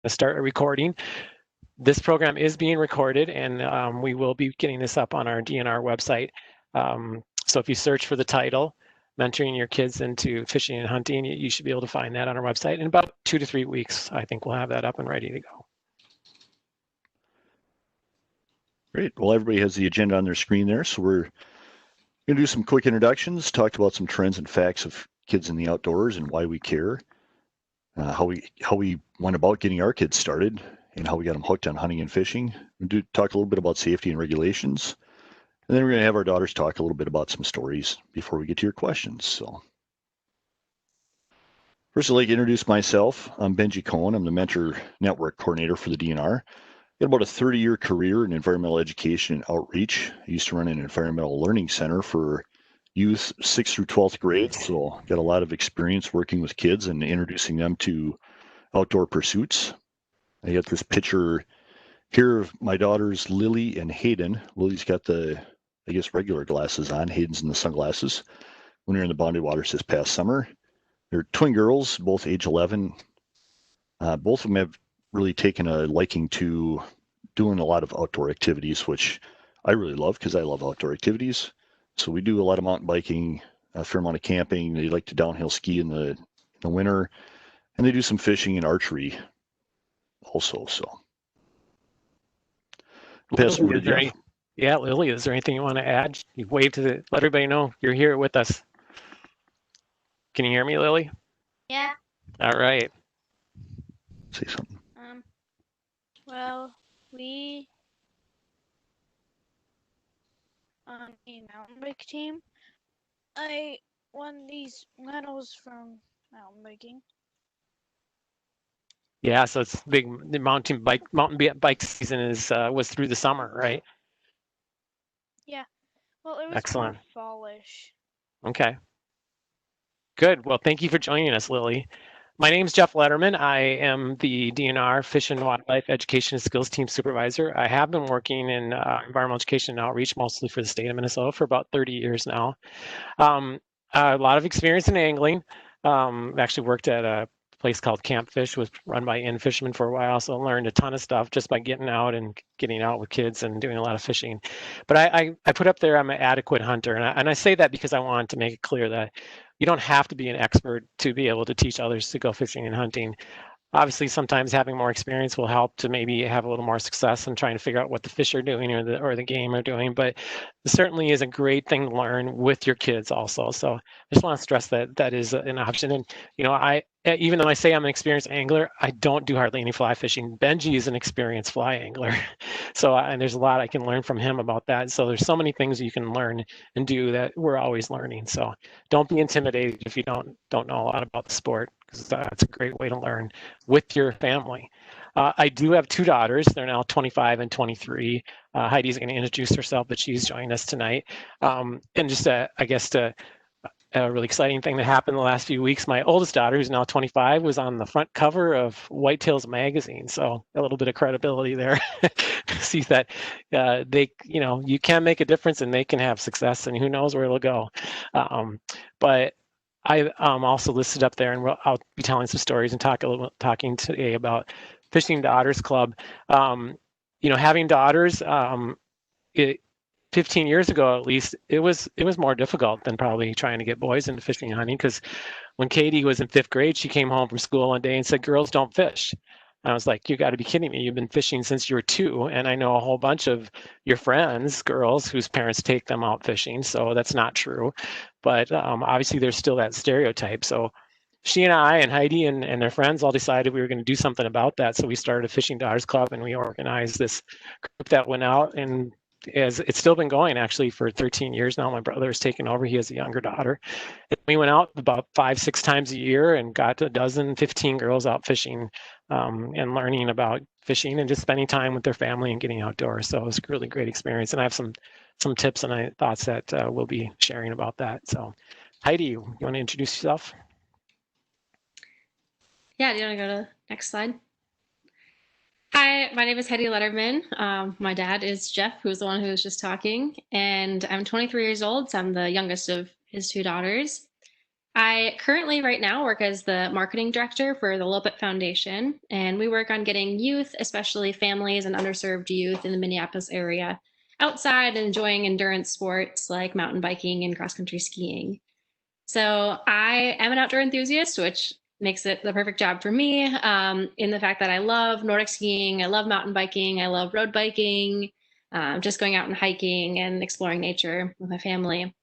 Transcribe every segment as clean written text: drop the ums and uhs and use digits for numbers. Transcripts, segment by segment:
start a recording. This program is being recorded, and we will be getting this up on our DNR website. So if you search for the title, Mentoring Your Kids into Fishing and Hunting, you should be able to find that on our website. In about 2 to 3 weeks, I think we'll have that up and ready to go. Great. Well, everybody has the agenda on their screen there, so we're going to do some quick introductions, talk about some trends and facts of kids in the outdoors and why we care, how we went about getting our kids started, and how we got them hooked on hunting and fishing. We'll talk a little bit about safety and regulations, and then we're going to have our daughters talk a little bit about some stories before we get to your questions. So first, I'd like to introduce myself. I'm Benji Kohn. I'm the Mentor Network Coordinator for the DNR. Got about a 30-year career in environmental education and outreach. I used to run an environmental learning center for youth 6th through 12th grade, so got a lot of experience working with kids and introducing them to outdoor pursuits. I got this picture here of my daughters Lily and Hayden. Lily's got the, I guess, regular glasses on. Hayden's in the sunglasses. When we were in the Boundary Waters this past summer. They're twin girls, both age 11. Both of them have really taken a liking to doing a lot of outdoor activities, which I really love because I love outdoor activities. So we do a lot of mountain biking, a fair amount of camping. They like to downhill ski in the winter, and they do some fishing and archery also. So Lily, Lily, is there anything you want to add? You wave to let everybody know you're here with us. Can you hear me, Lily? Yeah. All right. Say something. Well, we on a mountain bike team. I won these medals from mountain biking. Yeah, so it's big. The mountain bike season was through the summer, right? Yeah. Well, it was excellent. More fallish. Okay. Good. Well, thank you for joining us, Lily. My name is Jeff Ledermann. I am the DNR Fish and Wildlife Education and Skills Team Supervisor. I have been working in environmental education and outreach, mostly for the state of Minnesota, for about 30 years now. A lot of experience in angling. Actually worked at a place called Camp Fish, was run by fishermen for a while, so learned a ton of stuff just by getting out with kids and doing a lot of fishing. But I put up there I'm an adequate hunter, and I say that because I want to make it clear that you don't have to be an expert to be able to teach others to go fishing and hunting. Obviously, sometimes having more experience will help to maybe have a little more success in trying to figure out what the fish are doing or the game are doing. But it certainly is a great thing to learn with your kids also. So I just want to stress that that is an option. And even though I say I'm an experienced angler, I don't do hardly any fly fishing. Benji is an experienced fly angler. So and there's a lot I can learn from him about that. So there's so many things you can learn and do that we're always learning. So don't be intimidated if you don't know a lot about the sport, because that's a great way to learn with your family. I do have two daughters. They're now 25 and 23. Heidi's going to introduce herself, but she's joining us tonight. And just, I guess, a really exciting thing that happened the last few weeks. My oldest daughter, who's now 25, was on the front cover of Whitetails magazine. So a little bit of credibility there to see that you can make a difference and they can have success, and who knows where it'll go. But I also listed up there, and I'll be telling some stories and talking today about Fishing Daughters Club. Having daughters, 15 years ago, at least, it was more difficult than probably trying to get boys into fishing and hunting, because when Katie was in 5th grade, she came home from school one day and said, "Girls don't fish." I was like, "You got to be kidding me. You've been fishing since you were 2. And I know a whole bunch of your friends, girls, whose parents take them out fishing. So that's not true." But obviously there's still that stereotype. So she and I and Heidi and their friends all decided we were going to do something about that. So we started a Fishing Daughters Club, and we organized this group that went out, and it's still been going actually for 13 years now. My brother has taken over. He has a younger daughter. And we went out about 5-6 times a year and got 15 girls out fishing and learning about fishing and just spending time with their family and getting outdoors. So it was a really great experience. And I have some tips and thoughts that we'll be sharing about that. So Heidi, you want to introduce yourself? Yeah, do you want to go to the next slide? Hi, my name is Heidi Ledermann. My dad is Jeff, who's the one who was just talking, and I'm 23 years old, so I'm the youngest of his 2 daughters. I currently, right now, work as the marketing director for the Lopet Foundation, and we work on getting youth, especially families and underserved youth in the Minneapolis area, outside and enjoying endurance sports like mountain biking and cross-country skiing. So I am an outdoor enthusiast, which makes it the perfect job for me, in the fact that I love Nordic skiing, I love mountain biking, I love road biking, just going out and hiking and exploring nature with my family.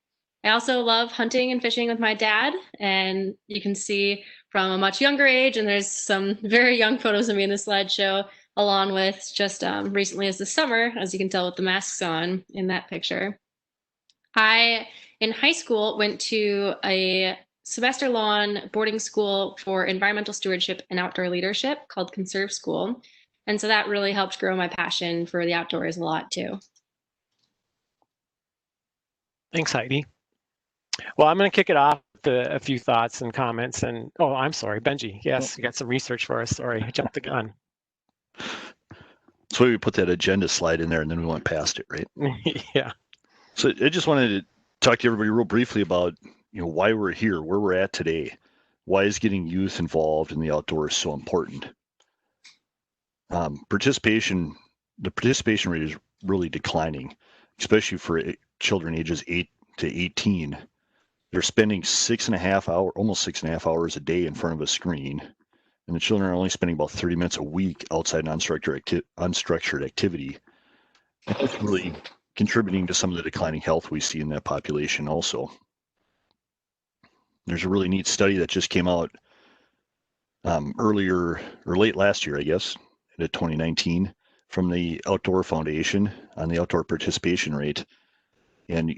I also love hunting and fishing with my dad, and you can see from a much younger age, and there's some very young photos of me in the slideshow, along with just recently as the summer, as you can tell with the masks on in that picture. I, in high school, went to a semester-long boarding school for environmental stewardship and outdoor leadership called Conserve School. And so that really helped grow my passion for the outdoors a lot too. Thanks, Heidi. Well, I'm going to kick it off with a few thoughts and comments. And oh, I'm sorry, Benji. Yes, you got some research for us. Sorry, I jumped the gun. That's why we put that agenda slide in there, and then we went past it, right? Yeah. So I just wanted to talk to everybody real briefly about why we're here, where we're at today. Why is getting youth involved in the outdoors so important? The participation rate is really declining, especially for children ages 8 to 18. They're spending almost 6.5 hours a day in front of a screen, and the children are only spending about 30 minutes a week outside unstructured activity. And that's really contributing to some of the declining health we see in that population also. There's a really neat study that just came out earlier or late last year, I guess, in 2019, from the Outdoor Foundation on the outdoor participation rate. And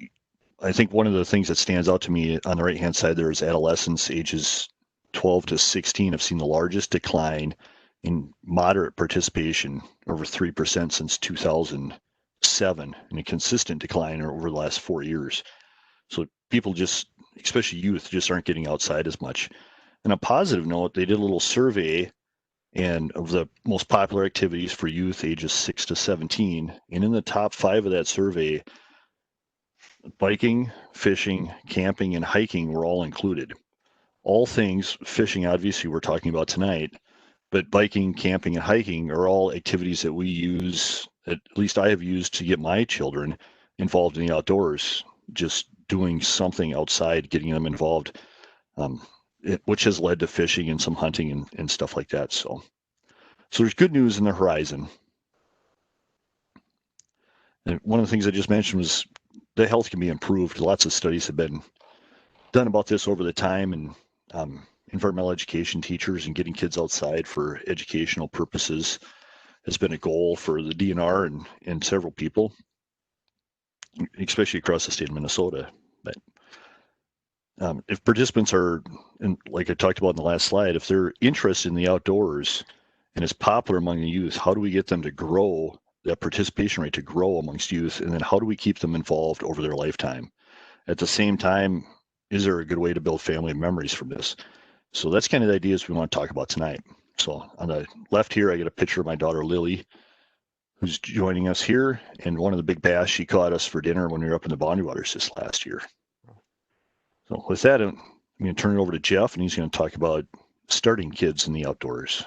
I think one of the things that stands out to me on the right-hand side there is adolescents ages 12 to 16 have seen the largest decline in moderate participation, over 3% since 2007, and a consistent decline over the last 4 years. So people especially youth, just aren't getting outside as much. On a positive note, they did a little survey and of the most popular activities for youth ages 6 to 17, and in the top 5 of that survey, biking, fishing, camping, and hiking were all included. All things, fishing obviously we're talking about tonight, but biking, camping, and hiking are all activities that we use, at least I have used to get my children involved in the outdoors, just doing something outside, getting them involved, which has led to fishing and some hunting and stuff like that. So there's good news in the horizon. And one of the things I just mentioned was the health can be improved. Lots of studies have been done about this over the time, and environmental education teachers and getting kids outside for educational purposes has been a goal for the DNR and several people, especially across the state of Minnesota. But if participants are, and like I talked about in the last slide, if they're interested in the outdoors and it's popular among the youth, how do we get them to grow, that participation rate to grow amongst youth, and then how do we keep them involved over their lifetime? At the same time, is there a good way to build family memories from this? So that's kind of the ideas we want to talk about tonight. So on the left here, I get a picture of my daughter Lily, who's joining us here, and one of the big bass she caught us for dinner when we were up in the Boundary Waters this last year. So with that, I'm going to turn it over to Jeff, and he's going to talk about starting kids in the outdoors.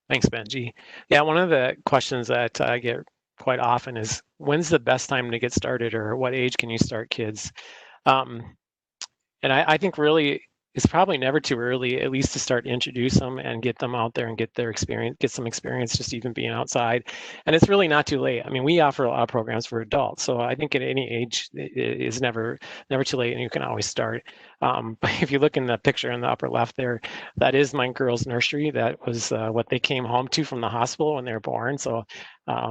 Thanks, Benji. Yeah, one of the questions that I get quite often is, when's the best time to get started, or what age can you start kids? And I think really it's probably never too early, at least to start to introduce them and get them out there and get some experience just even being outside. And it's really not too late. I mean, we offer a lot of programs for adults, so I think at any age it is never too late, and you can always start. But if you look in the picture in the upper left there, that is my girls' nursery. That was what they came home to from the hospital when they were born. So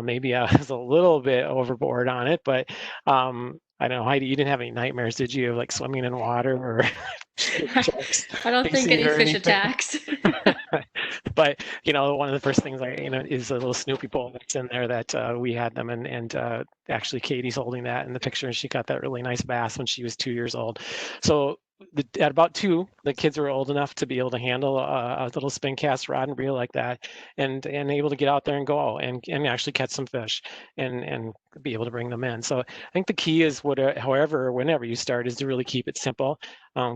maybe I was a little bit overboard on it, but I don't know, Heidi, you didn't have any nightmares, did you, of like swimming in water or I don't think any fish attacks. But one of the first things is a little Snoopy bowl that's in there that we had them, and actually Katie's holding that in the picture, and she got that really nice bass when she was 2 years old. So at about 2, the kids were old enough to be able to handle a little spin cast rod and reel like that, and able to get out there and go and actually catch some fish and be able to bring them in. So I think the key is however or whenever you start is to really keep it simple,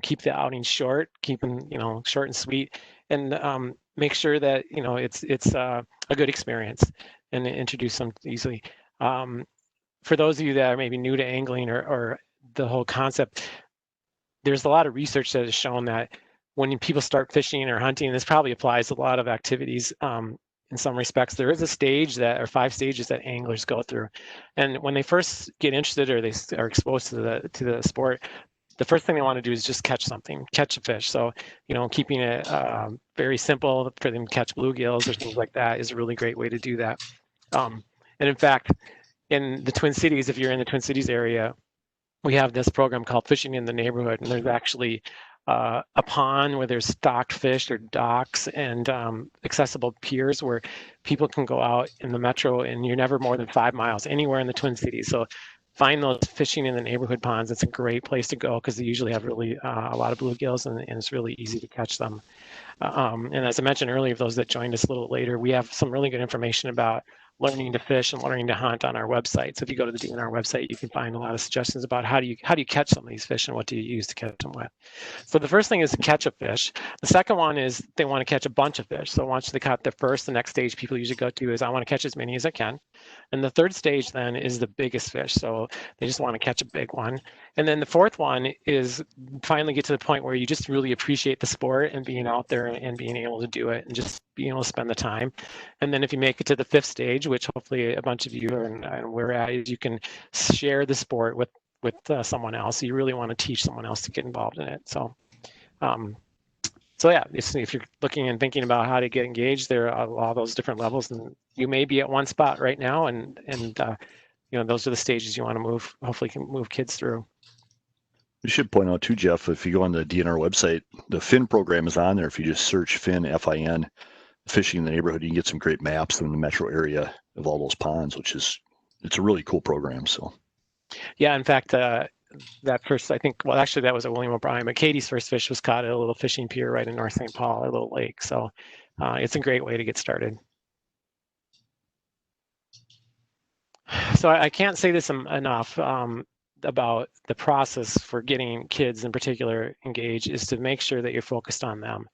keep the outing short, keeping short and sweet, and make sure that it's a good experience and introduce them easily. For those of you that are maybe new to angling or the whole concept, there's a lot of research that has shown that when people start fishing or hunting, this probably applies to a lot of activities. In some respects, there is a stage or 5 stages that anglers go through, and when they first get interested or they are exposed to the sport, the first thing they want to do is just catch something, catch a fish. So keeping it very simple for them to catch bluegills or things like that is a really great way to do that. And in fact, in the Twin Cities, if you're in the Twin Cities area, we have this program called Fishing in the Neighborhood, and there's actually a pond where there's stocked fish or docks and accessible piers where people can go out in the metro, and you're never more than 5 miles anywhere in the Twin Cities. So find those fishing in the neighborhood ponds. It's a great place to go because they usually have really a lot of bluegills, and it's really easy to catch them. And as I mentioned earlier, for those that joined us a little later, we have some really good information about learning to fish and learning to hunt on our website. So if you go to the DNR website, you can find a lot of suggestions about how do you catch some of these fish and what do you use to catch them with. So the first thing is to catch a fish. The second one is they want to catch a bunch of fish. So once they caught the first, the next stage people usually go to is I want to catch as many as I can. And the third stage then is the biggest fish. So they just want to catch a big one. And then the fourth one is finally get to the point where you just really appreciate the sport and being out there and being able to do it and just being able to spend the time. And then if you make it to the 5th stage, which hopefully a bunch of you and we're at, is you can share the sport with someone else. You really want to teach someone else to get involved in it. So yeah, if you're looking and thinking about how to get engaged, there are all those different levels, and you may be at one spot right now, and those are the stages you want to move. Hopefully, can move kids through. We should point out too, Jeff, if you go on the DNR website, the FIN program is on there. If you just search FIN, F-I-N, fishing in the neighborhood, you can get some great maps in the metro area of all those ponds, it's a really cool program. So, yeah, in fact, that first, I think, well, actually, that was at William O'Brien, but Katie's first fish was caught at a little fishing pier right in North St. Paul, a little lake. So it's a great way to get started. So I can't say this enough about the process for getting kids in particular engaged is to make sure that you're focused on them.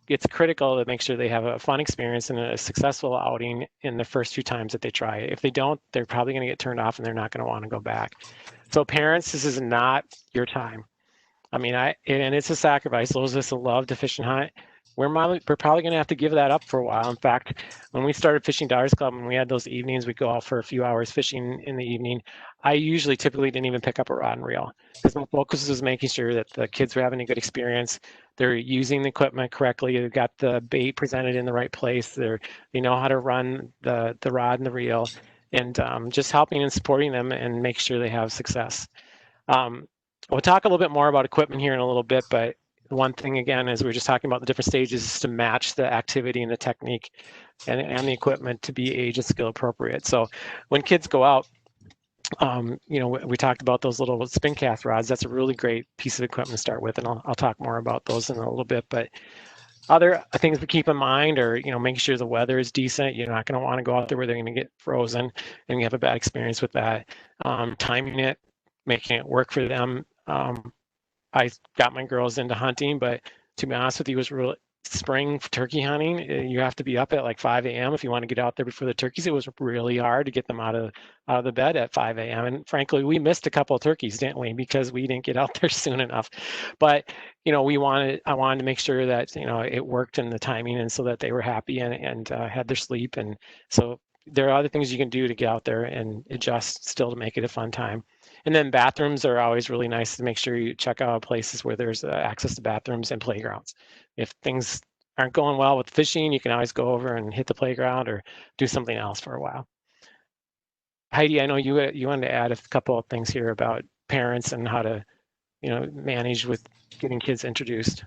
It's critical to make sure they have a fun experience and a successful outing in the first few times that they try it. If they don't, they're probably going to get turned off and they're not going to want to go back. So parents, this is not your time. I mean, and it's a sacrifice. Those of us that love to fish and hunt, we're probably going to have to give that up for a while. In fact, when we started Fishing Daughters Club and we had those evenings, we'd go out for a few hours fishing in the evening. I typically didn't even pick up a rod and reel because my focus was making sure that the kids were having a good experience. They're using the equipment correctly. They've got the bait presented in the right place. They know how to run the rod and the reel, and just helping and supporting them and make sure they have success. We'll talk a little bit more about equipment here in a little bit, but one thing, again, as we were just talking about the different stages, is to match the activity and the technique and the equipment to be age and skill appropriate. So when kids go out, we talked about those little spin cast rods. That's a really great piece of equipment to start with, and I'll talk more about those in a little bit. But other things to keep in mind are, making sure the weather is decent. You're not going to want to go out there where they're going to get frozen and you have a bad experience with that. Timing it, making it work for them. I got my girls into hunting, but to be honest with you, it was real spring turkey hunting. You have to be up at like 5 a.m. if you want to get out there before the turkeys. It was really hard to get them out of the bed at 5 a.m. And frankly, we missed a couple of turkeys, didn't we? Because we didn't get out there soon enough. But I wanted to make sure that it worked in the timing, and so that they were happy and had their sleep. And so there are other things you can do to get out there and adjust still to make it a fun time. And then bathrooms are always really nice to make sure you check out places where there's access to bathrooms and playgrounds. If things aren't going well with fishing, you can always go over and hit the playground or do something else for a while. Heidi, I know you wanted to add a couple of things here about parents and how to, manage with getting kids introduced.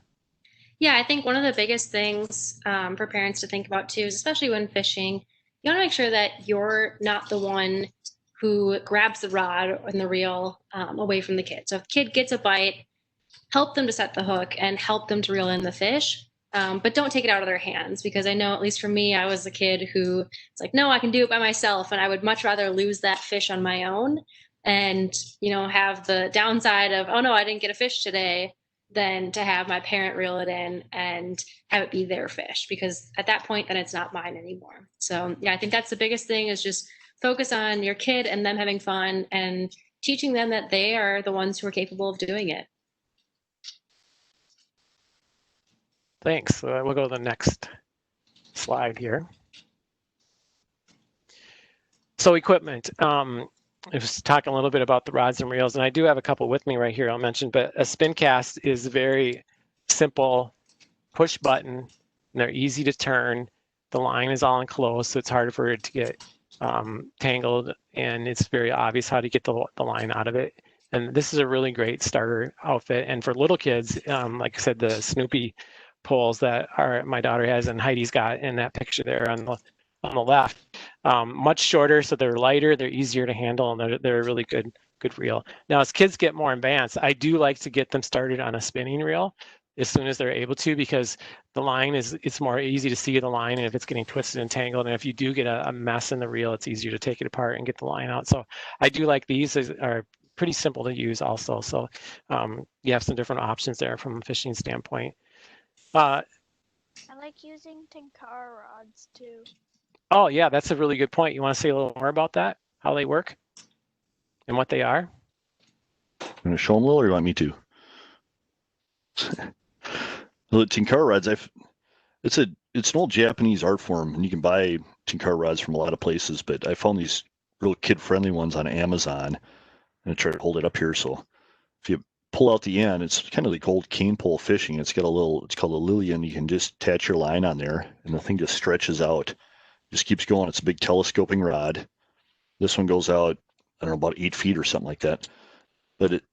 Yeah, I think one of the biggest things for parents to think about too is, especially when fishing, you want to make sure that you're not the one who grabs the rod and the reel away from the kid. So if the kid gets a bite, help them to set the hook and help them to reel in the fish. But don't take it out of their hands, because I know, at least for me, I was a kid who it's like, no, I can do it by myself. And I would much rather lose that fish on my own and, have the downside of, oh no, I didn't get a fish today, than to have my parent reel it in and have it be their fish, because at that point, then it's not mine anymore. So yeah, I think that's the biggest thing, is just focus on your kid and them having fun and teaching them that they are the ones who are capable of doing it. Thanks. We'll go to the next slide here. So equipment. I was talking a little bit about the rods and reels, and I do have a couple with me right here I'll mention, but a spin cast is very simple, push button, and they're easy to turn. The line is all enclosed, so it's harder for it to get tangled, and it's very obvious how to get the line out of it. And this is a really great starter outfit. And for little kids, like I said, the Snoopy poles that my daughter has and Heidi's got in that picture there on the left, much shorter, so they're lighter, they're easier to handle, and they're a really good reel. Now, as kids get more advanced, I do like to get them started on a spinning reel as soon as they're able to, because the line it's more easy to see the line, and if it's getting twisted and tangled, and if you do get a mess in the reel, it's easier to take it apart and get the line out. So I do like these are pretty simple to use also. So you have some different options there from a fishing standpoint. I like using Tenkara rods too. Oh yeah, that's a really good point. You want to say a little more about that? How they work and what they are? You want to show them, Lil, or you want me to? The Tenkara rods, it's an old Japanese art form, and you can buy Tenkara rods from a lot of places, but I found these real kid-friendly ones on Amazon. I'm gonna try to hold it up here. So if you pull out the end, it's kind of like old cane pole fishing. It's called a Lillian. You can just attach your line on there, and the thing just stretches out. Just keeps going. It's a big telescoping rod. This one goes out, I don't know, about 8 feet or something like that. But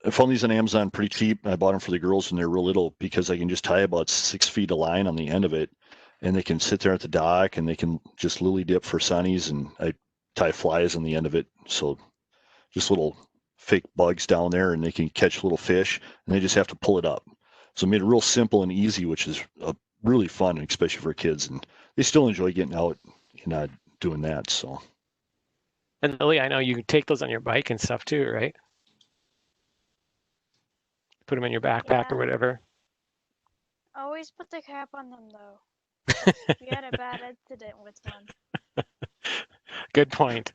I found these on Amazon pretty cheap. I bought them for the girls when they're real little, because I can just tie about 6 feet of line on the end of it, and they can sit there at the dock and they can just lily dip for sunnies, and I tie flies on the end of it. So just little fake bugs down there, and they can catch little fish, and they just have to pull it up. So it made it real simple and easy, which is really fun, especially for kids, and they still enjoy getting out and doing that. So. And Lily, I know you take those on your bike and stuff too, right? Put them in your backpack or whatever. Always put the cap on them though. We had a bad incident with one. Good point.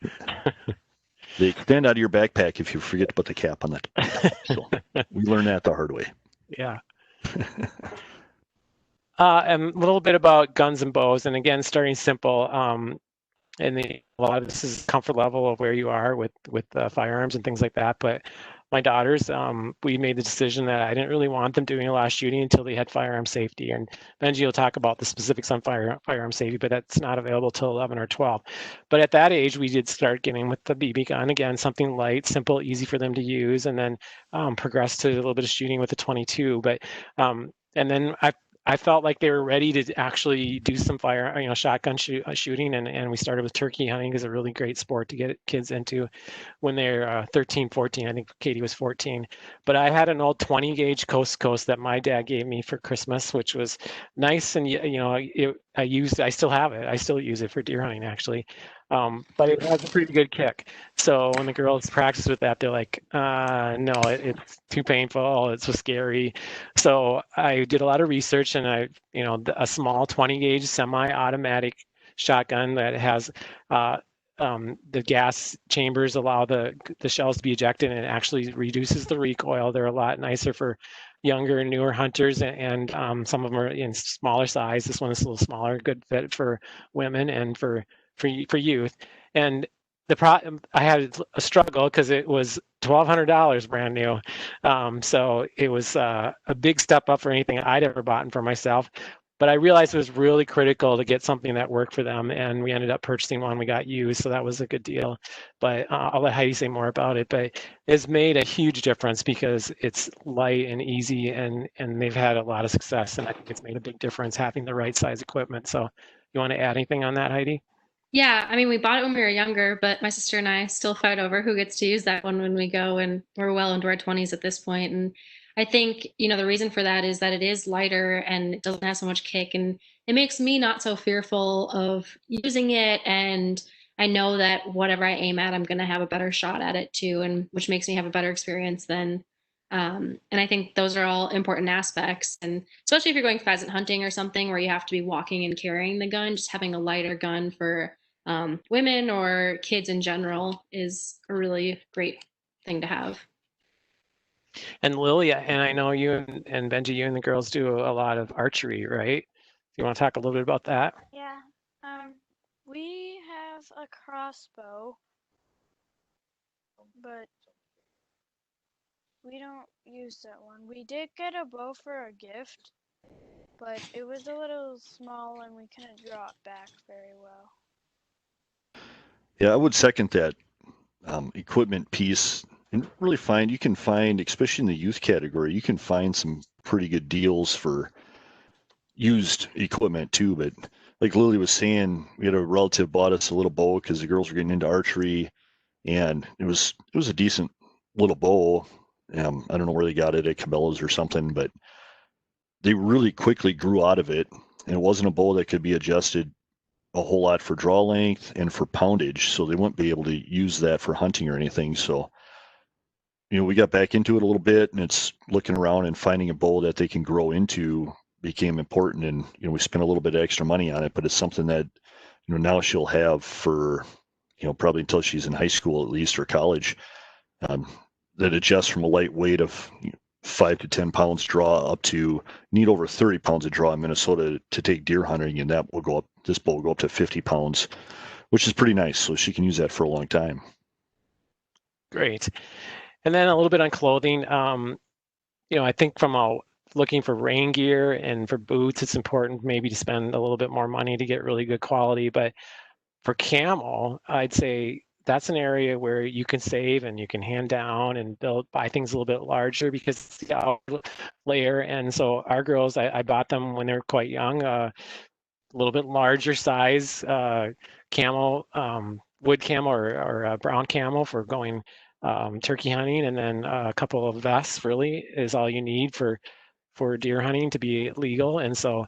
They extend out of your backpack if you forget to put the cap on the top. So we learned that the hard way. Yeah. And a little bit about guns and bows, and again, starting simple. And a lot of this is comfort level of where you are with firearms and things like that. But my daughters, we made the decision that I didn't really want them doing a lot of shooting until they had firearm safety. And Benji will talk about the specifics on firearm safety, but that's not available till 11 or 12. But at that age, we did start getting with the BB gun, again, something light, simple, easy for them to use, and then progress to a little bit of shooting with the 22. But and then I felt like they were ready to actually do some shotgun shooting, and we started with turkey hunting, is a really great sport to get kids into when they're 13, 14. I think Katie was 14. But I had an old 20 gauge coast to coast that my dad gave me for Christmas, which was nice, and I still have it. I still use it for deer hunting, actually. But it has a pretty good kick. So when the girls practice with that, they're like, no, it's too painful. It's so scary. So I did a lot of research, and a small 20 gauge semi-automatic shotgun that has the gas chambers allow the shells to be ejected, and it actually reduces the recoil. They're a lot nicer for younger and newer hunters, and some of them are in smaller size. This one is a little smaller, good fit for women and for youth. And I had a struggle because it was $1,200 brand new. So it was a big step up for anything I'd ever bought for myself. But I realized it was really critical to get something that worked for them, and we ended up purchasing one we got used, so that was a good deal. But I'll let Heidi say more about it. But it's made a huge difference because it's light and easy, and they've had a lot of success, and I think it's made a big difference having the right size equipment. So you want to add anything on that, Heidi? Yeah, I mean, we bought it when we were younger, but my sister and I still fight over who gets to use that one when we go, and we're well into our 20s at this point. And I think, the reason for that is that it is lighter and it doesn't have so much kick, and it makes me not so fearful of using it. And I know that whatever I aim at, I'm going to have a better shot at it too, and which makes me have a better experience then. And I think those are all important aspects. And especially if you're going pheasant hunting or something where you have to be walking and carrying the gun, just having a lighter gun for women or kids in general is a really great thing to have. And Lily, and I know you and Benji, you and the girls do a lot of archery, right? Do you want to talk a little bit about that? Yeah. We have a crossbow, but we don't use that one. We did get a bow for a gift, but it was a little small and we couldn't draw it back very well. Yeah, I would second that equipment piece. And really you can find, especially in the youth category, you can find some pretty good deals for used equipment too. But like Lily was saying, we had a relative bought us a little bow because the girls were getting into archery, and it was a decent little bow. I don't know where they got it, at Cabela's or something, but they really quickly grew out of it. And it wasn't a bow that could be adjusted a whole lot for draw length and for poundage, so they wouldn't be able to use that for hunting or anything. So, we got back into it a little bit, and it's looking around and finding a bow that they can grow into became important. And we spent a little bit of extra money on it, but it's something that now she'll have for probably until she's in high school at least, or college, that adjusts from a light weight of 5 to 10 pounds draw up to need over 30 pounds of draw in Minnesota to take deer hunting, and that will go up. This bow will go up to 50 pounds, which is pretty nice. So she can use that for a long time. Great. And then a little bit on clothing. I think from looking for rain gear and for boots, it's important maybe to spend a little bit more money to get really good quality. But for camo, I'd say that's an area where you can save and you can hand down and buy things a little bit larger because it's the outer layer. And so our girls, I bought them when they were quite young, a little bit larger size camo, wood camo or brown camo for going turkey hunting, and then a couple of vests really is all you need for deer hunting to be legal. And so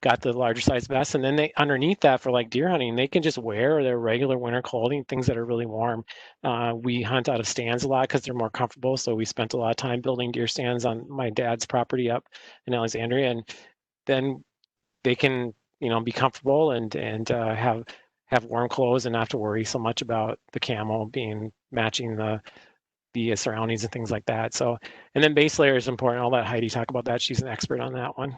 got the larger size vests, and then they underneath that for like deer hunting, they can just wear their regular winter clothing, things that are really warm. We hunt out of stands a lot because they're more comfortable. So we spent a lot of time building deer stands on my dad's property up in Alexandria, and then they can be comfortable and have warm clothes and not have to worry so much about the camo matching the surroundings and things like that. So, and then base layer is important. I'll let Heidi talk about that. She's an expert on that one.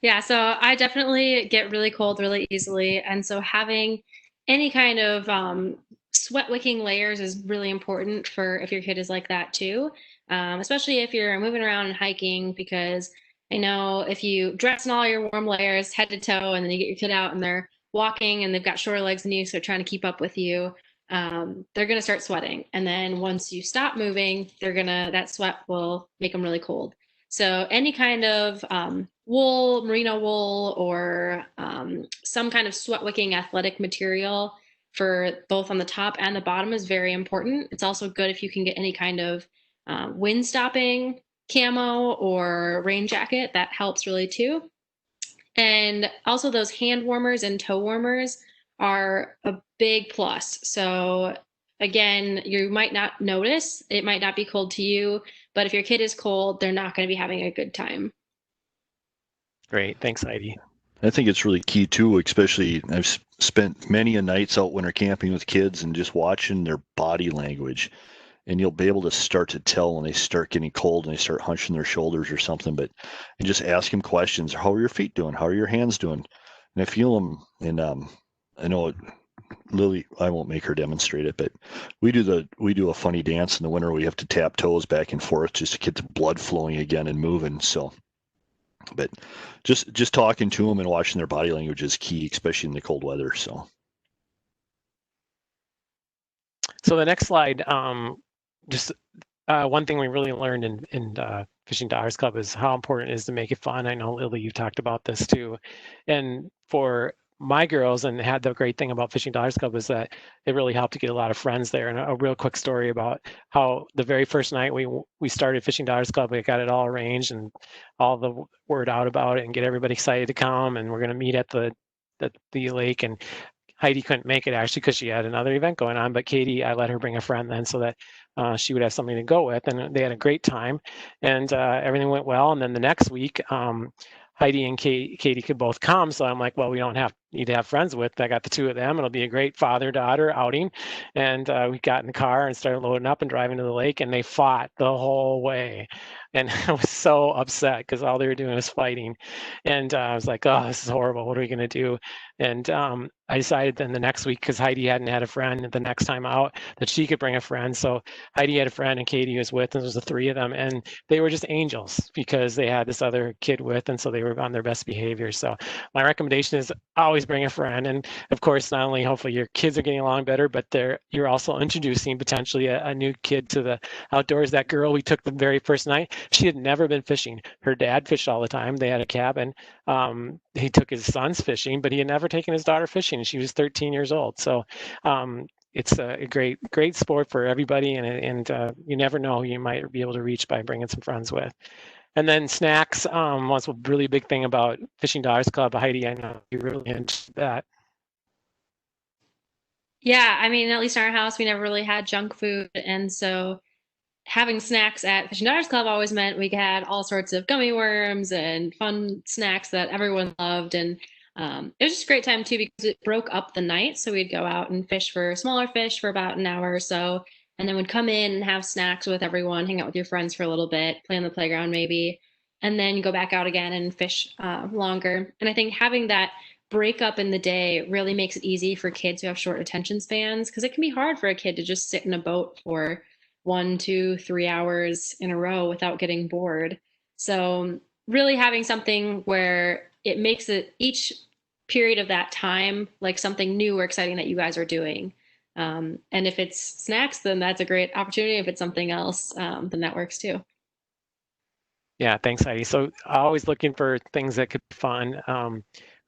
Yeah, so I definitely get really cold really easily. And so having any kind of sweat wicking layers is really important for if your kid is like that too, especially if you're moving around and hiking, because I know if you dress in all your warm layers head to toe and then you get your kid out and they're walking and they've got shorter legs than you, so they're trying to keep up with you, they're going to start sweating. And then once you stop moving, that sweat will make them really cold. So any kind of wool, merino wool, or some kind of sweat wicking athletic material for both on the top and the bottom is very important. It's also good if you can get any kind of wind stopping camo or rain jacket. That helps really too. And also those hand warmers and toe warmers are a big plus. So again, you might not notice, it might not be cold to you, but if your kid is cold, they're not going to be having a good time. Great. Thanks, Heidi. I think it's really key too, especially I've spent many a nights out winter camping with kids and just watching their body language. And you'll be able to start to tell when they start getting cold and they start hunching their shoulders or something, and just ask them questions. How are your feet doing? How are your hands doing? And I feel them. And I know Lily, I won't make her demonstrate it, but we do a funny dance in the winter. We have to tap toes back and forth just to get the blood flowing again and moving. So, but just talking to them and watching their body language is key, especially in the cold weather. So the next slide, just one thing we really learned in Fishing Daughters Club is how important it is to make it fun. I know, Lily, you've talked about this too. And for my girls and had the great thing about Fishing Daughters Club was that it really helped to get a lot of friends there. And a real quick story about how the very first night we started Fishing Daughters Club, we got it all arranged and all the word out about it and get everybody excited to come. And we're going to meet at the lake. And Heidi couldn't make it actually because she had another event going on, but Katie, I let her bring a friend then so that she would have something to go with. And they had a great time and everything went well. And then the next week, Heidi and Katie could both come. So I'm like, well, we don't need to have friends with. I got the two of them. It'll be a great father-daughter outing. And we got in the car and started loading up and driving to the lake, and they fought the whole way. And I was so upset because all they were doing was fighting. And I was like, oh, this is horrible. What are we going to do? And I decided then the next week, because Heidi hadn't had a friend the next time out, that she could bring a friend. So Heidi had a friend and Katie was with, and there was the three of them. And they were just angels because they had this other kid with, and so they were on their best behavior. So my recommendation is always bring a friend. And of course, not only hopefully your kids are getting along better, but you're also introducing potentially a new kid to the outdoors. That girl we took the very first night, she had never been fishing. Her dad fished all the time. They had a cabin. He took his sons fishing, but he had never taken his daughter fishing. She was 13 years old. So it's a great sport for everybody, and you never know who you might be able to reach by bringing some friends with. And then snacks was a really big thing about Fishing Daughters Club. Heidi, I know you really into that. Yeah, I mean, at least in our house, we never really had junk food, and so having snacks at Fishing Daughters Club always meant we had all sorts of gummy worms and fun snacks that everyone loved. And it was just a great time too because it broke up the night. So we'd go out and fish for smaller fish for about an hour or so, and then we'd come in and have snacks with everyone, hang out with your friends for a little bit, play on the playground maybe, and then go back out again and fish longer. And I think having that break up in the day really makes it easy for kids who have short attention spans, because it can be hard for a kid to just sit in a boat for 1, 2, 3 hours in a row without getting bored. So really having something where it makes it each period of that time like something new or exciting that you guys are doing. And if it's snacks, then that's a great opportunity. If it's something else, then that works too. Yeah, thanks, Heidi. So always looking for things that could be fun.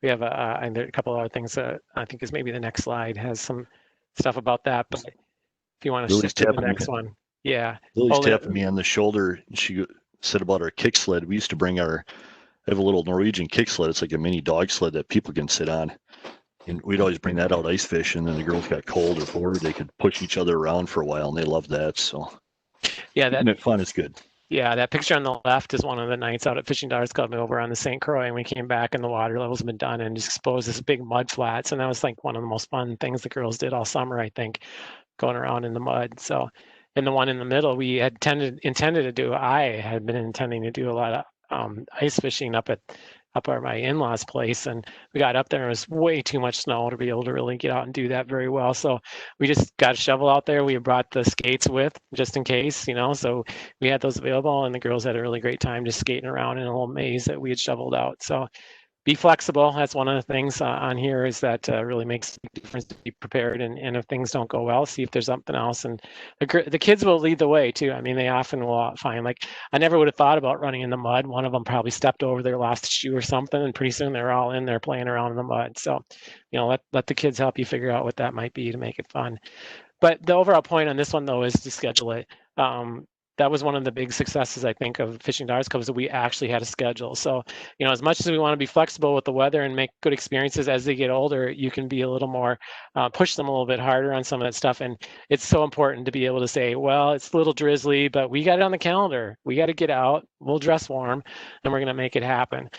We have and there are a couple other things that I think is maybe the next slide has some stuff about that. But if you want to shift to the next one. Yeah. Lily's tapping me on the shoulder. She said about our kick sled. We used to bring I have a little Norwegian kick sled. It's like a mini dog sled that people can sit on. And we'd always bring that out ice fish, and then the girls got cold or bored. They could push each other around for a while, and they loved that. So yeah, that fun is good. Yeah, that picture on the left is one of the nights out at Fishing Daughters Club over on the St. Croix, and we came back and the water levels had been done and just exposed this big mud flats. And that was like one of the most fun things the girls did all summer, I think, going around in the mud. So, and the one in the middle, we had intended to do. I had been intending to do a lot of ice fishing up at my in-laws' place, and we got up there and it was way too much snow to be able to really get out and do that very well. So we just got a shovel out there. We brought the skates with just in case, so we had those available, and the girls had a really great time just skating around in a little maze that we had shoveled out. So be flexible. That's one of the things on here is that really makes a difference to be prepared. And if things don't go well, see if there's something else. And the kids will lead the way too. I mean, they often will find, like, I never would have thought about running in the mud. One of them probably stepped over their lost shoe or something, and pretty soon they're all in there playing around in the mud. So, let the kids help you figure out what that might be to make it fun. But the overall point on this one, though, is to schedule it. That was one of the big successes, I think, of Fishing Daughters Club, is that we actually had a schedule. So, as much as we want to be flexible with the weather and make good experiences as they get older, you can be a little more, push them a little bit harder on some of that stuff. And it's so important to be able to say, well, it's a little drizzly, but we got it on the calendar. We got to get out. We'll dress warm, and we're going to make it happen.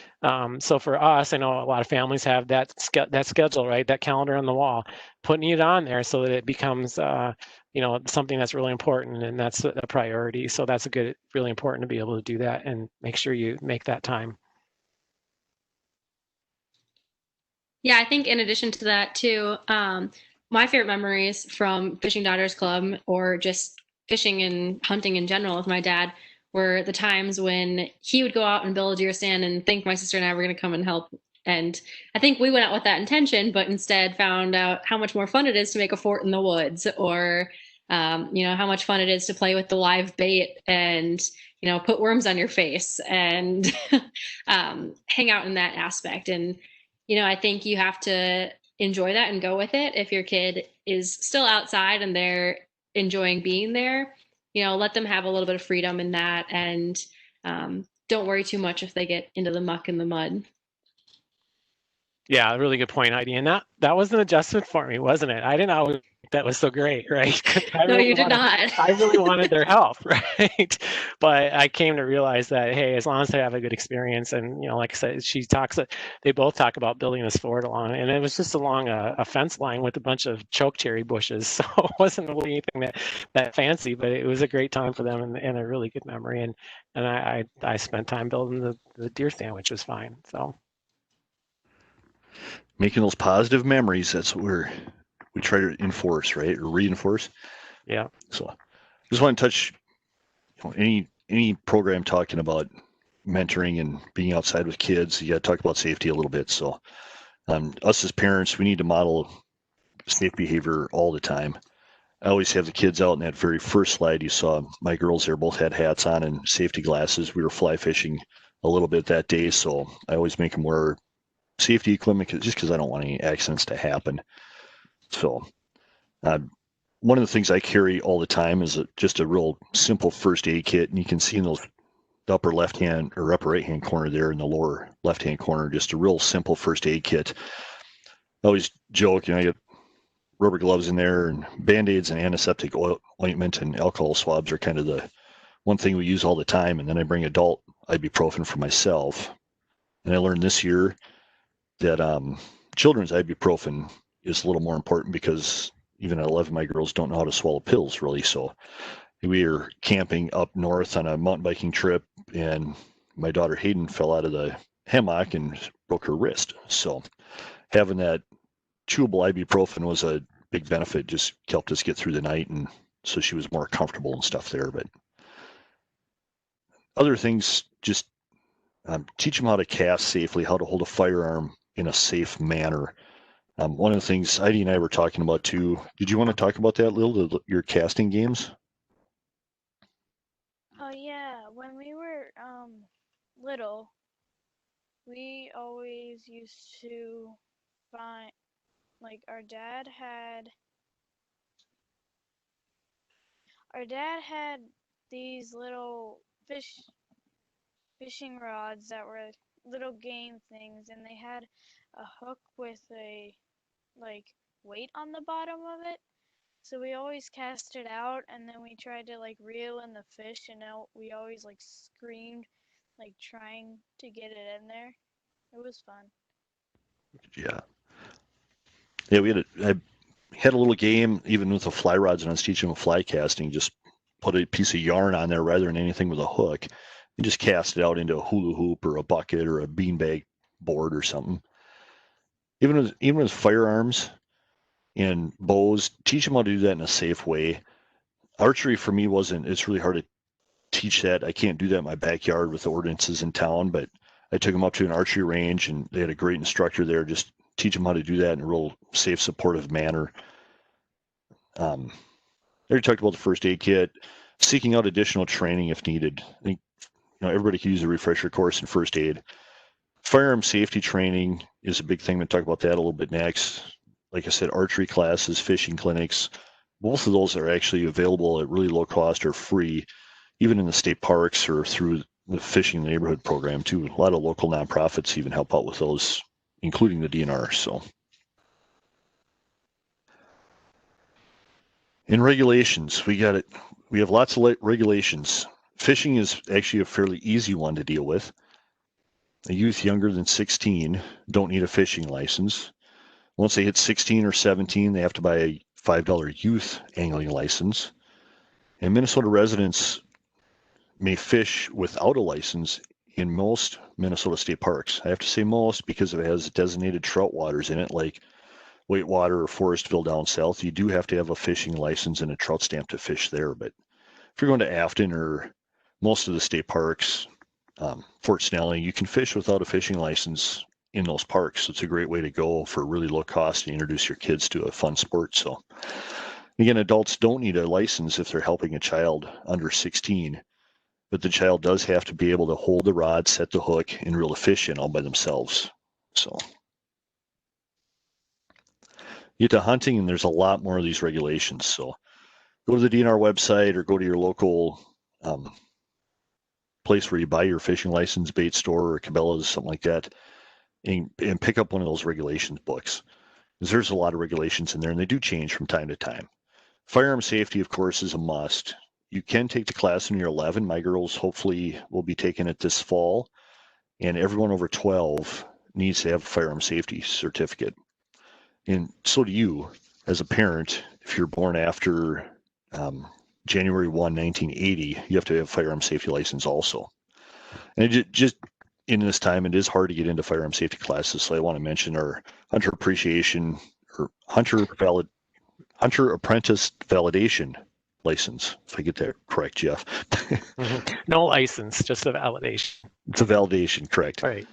So for us, I know a lot of families have that schedule, right? That calendar on the wall, putting it on there so that it becomes, something that's really important, and that's a priority. So that's really important to be able to do that and make sure you make that time. Yeah, I think in addition to that too, my favorite memories from Fishing Daughters Club or just fishing and hunting in general with my dad were the times when he would go out and build a deer stand and think my sister and I were going to come and help. And I think we went out with that intention, but instead found out how much more fun it is to make a fort in the woods, or how much fun it is to play with the live bait and, put worms on your face and hang out in that aspect. And I think you have to enjoy that and go with it. If your kid is still outside and they're enjoying being there, let them have a little bit of freedom in that, and don't worry too much if they get into the muck and the mud. Yeah, really good point, Heidi. And that was an adjustment for me, wasn't it? I didn't always think that was so great, right? No, you did not. I really wanted their help, right? But I came to realize that, hey, as long as they have a good experience, and like I said, they both talk about building this fort along, and it was just along a fence line with a bunch of chokecherry bushes, so it wasn't really anything that fancy, but it was a great time for them and a really good memory. And I spent time building the deer stand, which was fine. So. Making those positive memories, that's what we try to enforce, right? Or reinforce. Yeah. So just want to touch any program talking about mentoring and being outside with kids, you got to talk about safety a little bit. So us as parents, we need to model safe behavior all the time. I always have the kids out in that very first slide. You saw my girls there both had hats on and safety glasses. We were fly fishing a little bit that day, so I always make them wear safety equipment just because I don't want any accidents to happen. So one of the things I carry all the time is just a real simple first aid kit, and you can see in the upper left hand or upper right hand corner there in the lower left hand corner, just a real simple first aid kit. I always joke, I get rubber gloves in there, and Band-Aids and antiseptic ointment and alcohol swabs are kind of the one thing we use all the time. And then I bring adult ibuprofen for myself. And I learned this year that children's ibuprofen is a little more important because even at 11, my girls don't know how to swallow pills really. So we were camping up north on a mountain biking trip, and my daughter Hayden fell out of the hammock and broke her wrist. So having that chewable ibuprofen was a big benefit, just helped us get through the night, and so she was more comfortable and stuff there. But other things, just teach them how to cast safely, how to hold a firearm in a safe manner. One of the things Heidi and I were talking about too, did you want to talk about that, Lil, your casting games? Oh yeah, when we were little, we always used to find, like, our dad had these little fishing rods that were little game things, and they had a hook with a weight on the bottom of it. So we always cast it out, and then we tried to reel in the fish, and we always screamed, trying to get it in there. It was fun. Yeah. Yeah, I had a little game, even with the fly rods, and I was teaching them fly casting, just put a piece of yarn on there rather than anything with a hook, and just cast it out into a hula hoop or a bucket or a beanbag board or something. Even with firearms and bows, teach them how to do that in a safe way. Archery for me it's really hard to teach that. I can't do that in my backyard with the ordinances in town, but I took them up to an archery range, and they had a great instructor there, just teach them how to do that in a real safe, supportive manner. I already talked about the first aid kit, seeking out additional training if needed. I think everybody could use a refresher course in first aid. Firearm safety training is a big thing. We'll talk about that a little bit next. Like I said, archery classes, fishing clinics, both of those are actually available at really low cost or free, even in the state parks or through the Fishing Neighborhood program too. A lot of local nonprofits even help out with those, including the DNR. So, in regulations, we have lots of regulations. Fishing is actually a fairly easy one to deal with. A youth younger than 16 don't need a fishing license. Once they hit 16 or 17, they have to buy a $5 youth angling license. And Minnesota residents may fish without a license in most Minnesota state parks. I have to say most because it has designated trout waters in it, like Whitewater or Forestville down south. You do have to have a fishing license and a trout stamp to fish there. But if you're going to Afton or most of the state parks, Fort Snelling, you can fish without a fishing license in those parks. It's a great way to go for really low cost to introduce your kids to a fun sport. So again, adults don't need a license if they're helping a child under 16, but the child does have to be able to hold the rod, set the hook, and reel the fish in all by themselves. So You get to hunting, and there's a lot more of these regulations. So go to the DNR website or go to your local place where you buy your fishing license, bait store, or Cabela's, something like that, and pick up one of those regulations books. Because there's a lot of regulations in there, and they do change from time to time. Firearm safety, of course, is a must. You can take the class when you're 11. My girls hopefully will be taking it this fall, and everyone over 12 needs to have a firearm safety certificate. And so do you, as a parent, if you're born after January 1, 1980, you have to have a firearm safety license also. And it just in this time, it is hard to get into firearm safety classes. So I want to mention our hunter appreciation or hunter apprentice validation license, if I get that correct, Jeff. No license, just a validation. It's a validation, correct. All right.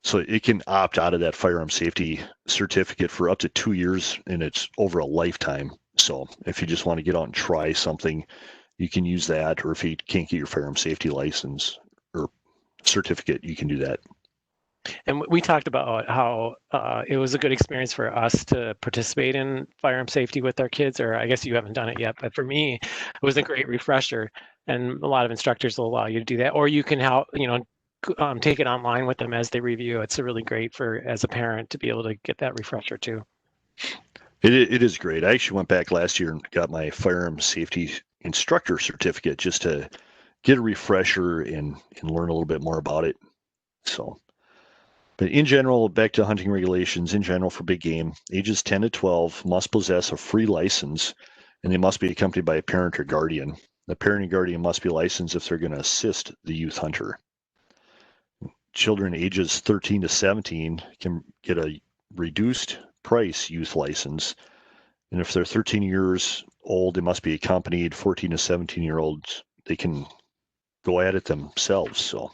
So it can opt out of that firearm safety certificate for up to 2 years, and it's over a lifetime. So if you just want to get out and try something, you can use that. Or if you can't get your firearm safety license or certificate, you can do that. And we talked about how it was a good experience for us to participate in firearm safety with our kids, or I guess you haven't done it yet, but for me, it was a great refresher. And a lot of instructors will allow you to do that, or you can help, take it online with them as they review. It's really great for, as a parent, to be able to get that refresher too. It is great. I actually went back last year and got my firearm safety instructor certificate just to get a refresher and learn a little bit more about it. So, but in general, back to hunting regulations, in general for big game, ages 10 to 12 must possess a free license, and they must be accompanied by a parent or guardian. The parent and guardian must be licensed if they're going to assist the youth hunter. Children ages 13 to 17 can get a reduced price youth license. And if they're 13 years old, they must be accompanied. 14 to 17-year-olds, they can go at it themselves. So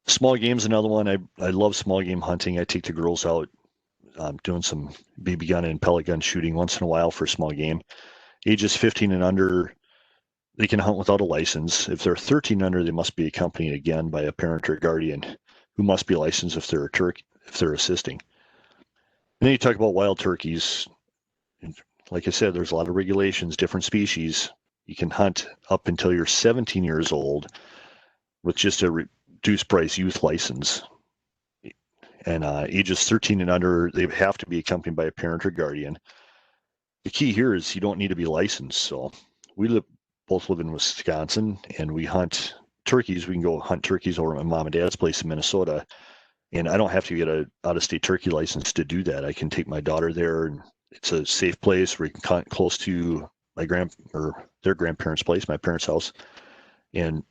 small game's another one. I love small game hunting. I take the girls out doing some BB gun and pellet gun shooting once in a while for small game. Ages 15 and under, they can hunt without a license. If they're 13 under, they must be accompanied again by a parent or guardian who must be licensed if they're assisting. And then you talk about wild turkeys. Like I said, there's a lot of regulations, different species. You can hunt up until you're 17 years old with just a reduced price youth license. And ages 13 and under, they have to be accompanied by a parent or guardian. The key here is you don't need to be licensed. So we both live in Wisconsin, and we hunt turkeys. We can go hunt turkeys over at my mom and dad's place in Minnesota, and I don't have to get an out-of-state turkey license to do that. I can take my daughter there, and it's a safe place where you can hunt close to my their grandparents' place, my parents' house, and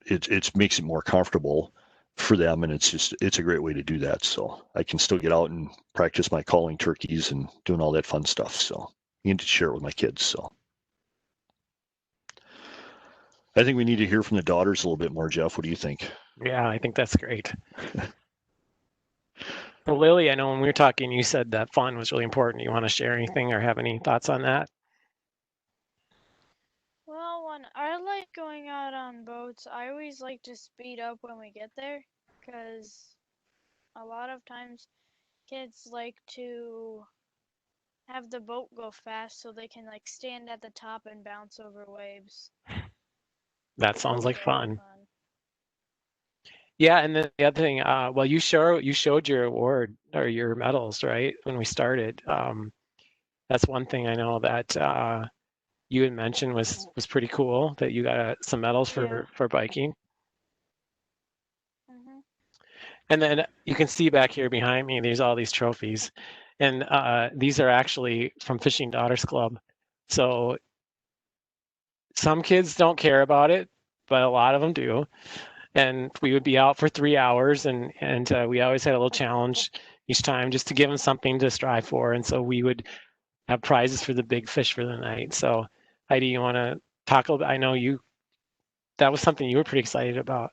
it makes it more comfortable for them, and it's a great way to do that. So I can still get out and practice my calling turkeys and doing all that fun stuff. So you need to share it with my kids. So I think we need to hear from the daughters a little bit more, Jeff. What do you think? Yeah, I think that's great. Well, Lily, I know when we were talking, you said that fun was really important. You want to share anything or have any thoughts on that? Well, when I like going out on boats, I always like to speed up when we get there, because a lot of times kids like to have the boat go fast so they can like stand at the top and bounce over waves. That sounds like Very fun. Yeah, and then the other thing, well, you showed your award or your medals, right, when we started. That's one thing I know that you had mentioned was pretty cool, that you got some medals for biking. Mm-hmm. And then you can see back here behind me, there's all these trophies, and these are actually from Fishing Daughters Club. So some kids don't care about it, but a lot of them do. And we would be out for 3 hours, and we always had a little challenge each time just to give them something to strive for. And so we would have prizes for the big fish for the night. So Heidi, you want to talk a little bit? I know that was something you were pretty excited about.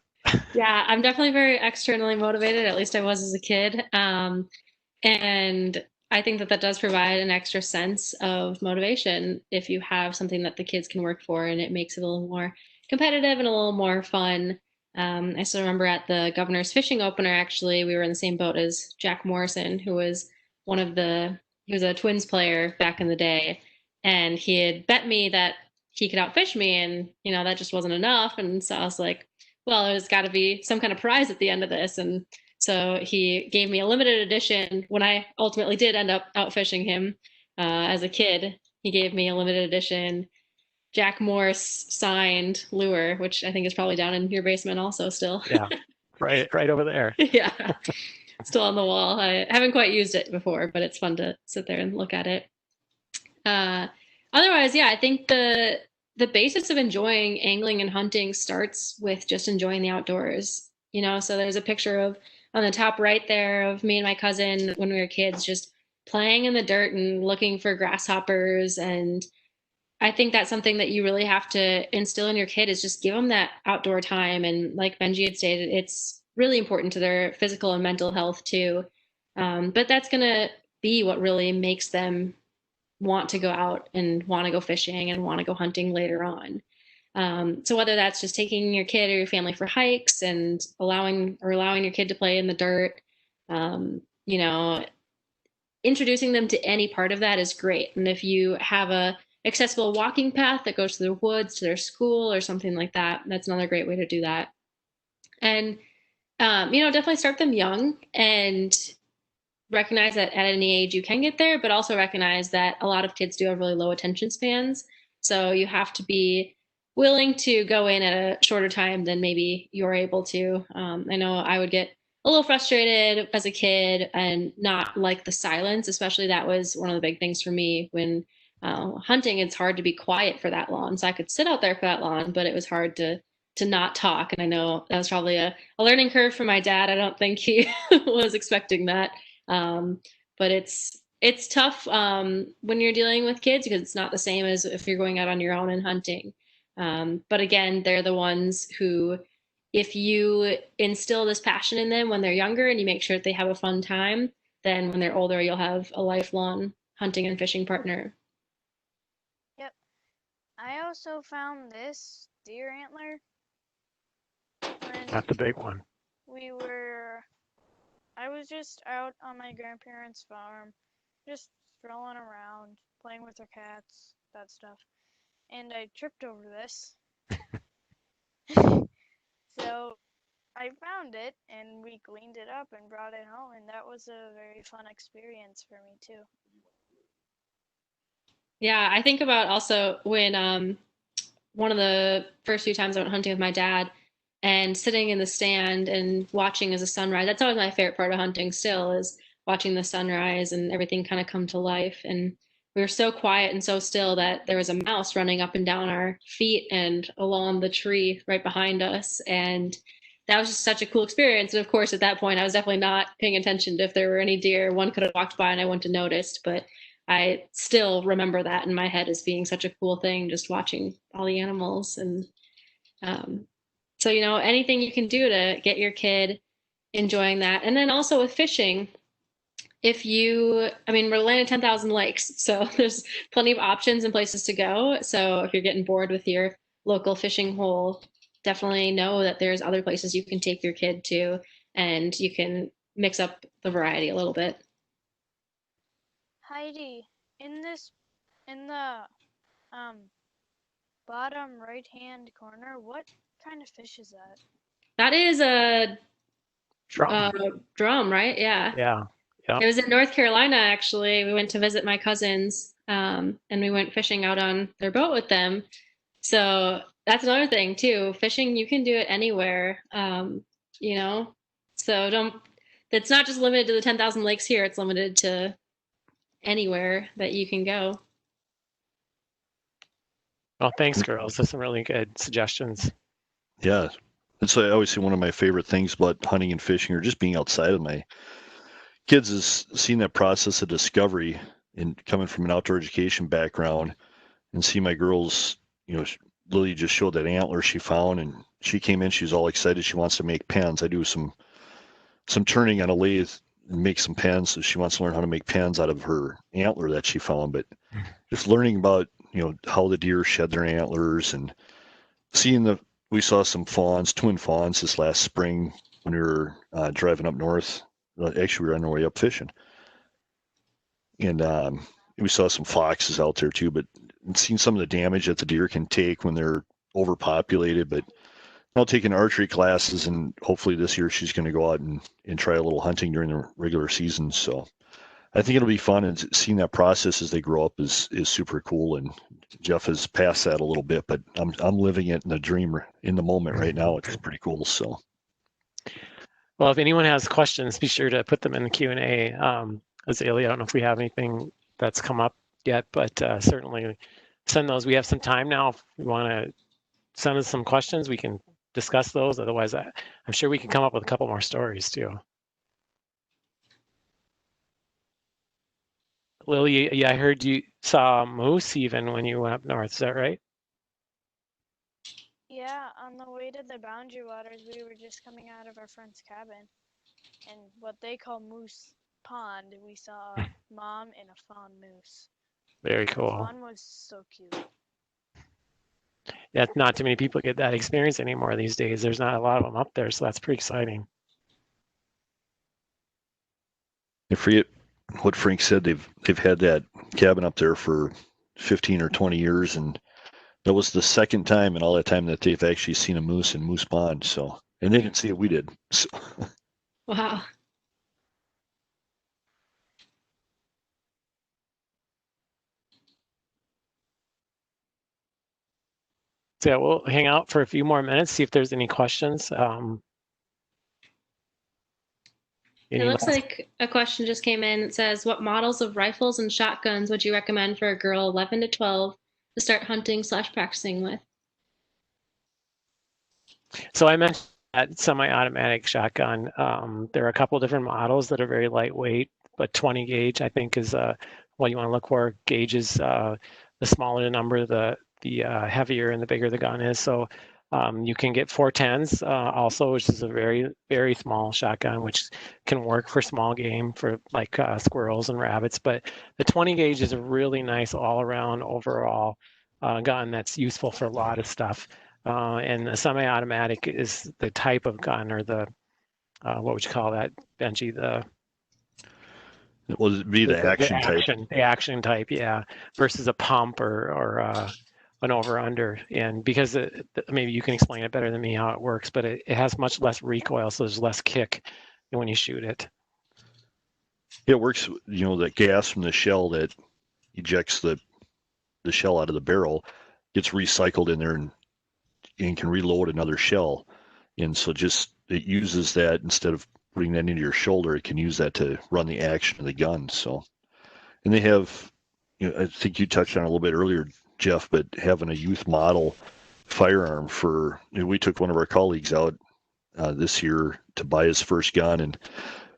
Yeah, I'm definitely very externally motivated. At least I was as a kid. And I think that does provide an extra sense of motivation if you have something that the kids can work for, and it makes it a little more competitive and a little more fun. I still remember at the governor's fishing opener, actually, we were in the same boat as Jack Morrison, who was he was a Twins player back in the day, and he had bet me that he could outfish me, and that just wasn't enough. And so I was like, well, there's got to be some kind of prize at the end of this. And so he gave me a limited edition. When I ultimately did end up outfishing him as a kid, he gave me a limited edition Jack Morse signed lure, which I think is probably down in your basement also still. Yeah, right over there. Yeah, still on the wall. I haven't quite used it before, but it's fun to sit there and look at it. Otherwise, yeah, I think the basis of enjoying angling and hunting starts with just enjoying the outdoors. So there's a picture of on the top right there of me and my cousin when we were kids, just playing in the dirt and looking for grasshoppers. And I think that's something that you really have to instill in your kid, is just give them that outdoor time. And like Benji had stated, it's really important to their physical and mental health too. But that's going to be what really makes them want to go out and want to go fishing and want to go hunting later on. So whether that's just taking your kid or your family for hikes and allowing your kid to play in the dirt, introducing them to any part of that is great. And if you have a accessible walking path that goes to the woods to their school or something like that, that's another great way to do that. And definitely start them young and recognize that at any age you can get there, but also recognize that a lot of kids do have really low attention spans. So you have to be willing to go in at a shorter time than maybe you're able to. I know I would get a little frustrated as a kid and not like the silence, especially that was one of the big things for me when hunting. It's hard to be quiet for that long. So I could sit out there for that long, but it was hard to not talk. And I know that was probably a learning curve for my dad. I don't think he was expecting that. But it's tough when you're dealing with kids, because it's not the same as if you're going out on your own and hunting. But again, they're the ones who, if you instill this passion in them when they're younger and you make sure that they have a fun time, then when they're older, you'll have a lifelong hunting and fishing partner. Yep. I also found this deer antler That's a big one. I was just out on my grandparents' farm, just strolling around, playing with their cats, that stuff. And I tripped over this. So I found it and we cleaned it up and brought it home, and that was a very fun experience for me too. Yeah, I think about also when one of the first few times I went hunting with my dad and sitting in the stand and watching as a sunrise. That's always my favorite part of hunting still, is watching the sunrise and everything kind of come to life. And we were so quiet and so still that there was a mouse running up and down our feet and along the tree right behind us. And that was just such a cool experience. And of course, at that point, I was definitely not paying attention to if there were any deer. One could have walked by and I wouldn't have noticed, but I still remember that in my head as being such a cool thing, just watching all the animals. And so, anything you can do to get your kid enjoying that. And then also with fishing, we're landing 10,000 lakes, so there's plenty of options and places to go. So if you're getting bored with your local fishing hole, definitely know that there's other places you can take your kid to, and you can mix up the variety a little bit. Heidi, in the bottom right-hand corner, what kind of fish is that? That is a drum, right? Yeah. Yeah. It was in North Carolina, actually. We went to visit my cousins, and we went fishing out on their boat with them. So that's another thing too. Fishing, you can do it anywhere, So it's not just limited to the 10,000 lakes here. It's limited to anywhere that you can go. Well, thanks, girls. Those are some really good suggestions. Yeah, it's obviously one of my favorite things about hunting and fishing, or just being outside with my kids, is seeing that process of discovery and coming from an outdoor education background, and see my girls, Lily just showed that antler she found, and she came in, she was all excited. She wants to make pens. I do some turning on a lathe and make some pens. So she wants to learn how to make pens out of her antler that she found. But just learning about, how the deer shed their antlers, and seeing we saw some fawns, twin fawns this last spring when we were driving up north. Actually, we were on our way up fishing. And we saw some foxes out there too, but seen some of the damage that the deer can take when they're overpopulated. But now taking archery classes, and hopefully this year she's going to go out and try a little hunting during the regular season. So I think it'll be fun, and seeing that process as they grow up is super cool. And Jeff has passed that a little bit, but I'm living it in the dream in the moment right now. It's pretty cool. So, well, if anyone has questions, be sure to put them in the Q&A. Azalea, I don't know if we have anything that's come up yet, but certainly send those. We have some time now. If you want to send us some questions, we can discuss those. Otherwise, I'm sure we can come up with a couple more stories too. Lily, yeah, I heard you saw a moose even when you went up north. Is that right? Yeah, on the way to the Boundary Waters, we were just coming out of our friend's cabin, and what they call Moose Pond, we saw a mom and a fawn moose. Very The cool. fawn was so cute. Yeah, not too many people get that experience anymore these days. There's not a lot of them up there, so that's pretty exciting. I forget what Frank said. They've had that cabin up there for 15 or 20 years, and that was the second time in all that time that they've actually seen a moose in Moose Pond. So, and they didn't see it, we did. So. Wow. So yeah, we'll hang out for a few more minutes, see if there's any questions. It looks like a question just came in. It says, what models of rifles and shotguns would you recommend for a girl 11 to 12 to start hunting / practicing with? So I mentioned that semi-automatic shotgun. There are a couple different models that are very lightweight, but 20 gauge I think is what you want to look for. Gauge is the smaller the number, the heavier and the bigger the gun is. So you can get 410s also, which is a very, very small shotgun, which can work for small game for like squirrels and rabbits. But the 20 gauge is a really nice all-around overall gun that's useful for a lot of stuff. And the semi-automatic is the type of gun, or the what would you call that, Benji? It would be the action type. The action type, yeah, versus a pump or an over/under. And because maybe you can explain it better than me how it works, but it has much less recoil, so there's less kick when you shoot it. It works, you know, the gas from the shell that ejects the shell out of the barrel gets recycled in there and can reload another shell. And so just it uses that instead of putting that into your shoulder, it can use that to run the action of the gun. So, and they have, you know, I think you touched on it a little bit earlier, Jeff, but having a youth model firearm for, you know, we took one of our colleagues out this year to buy his first gun, and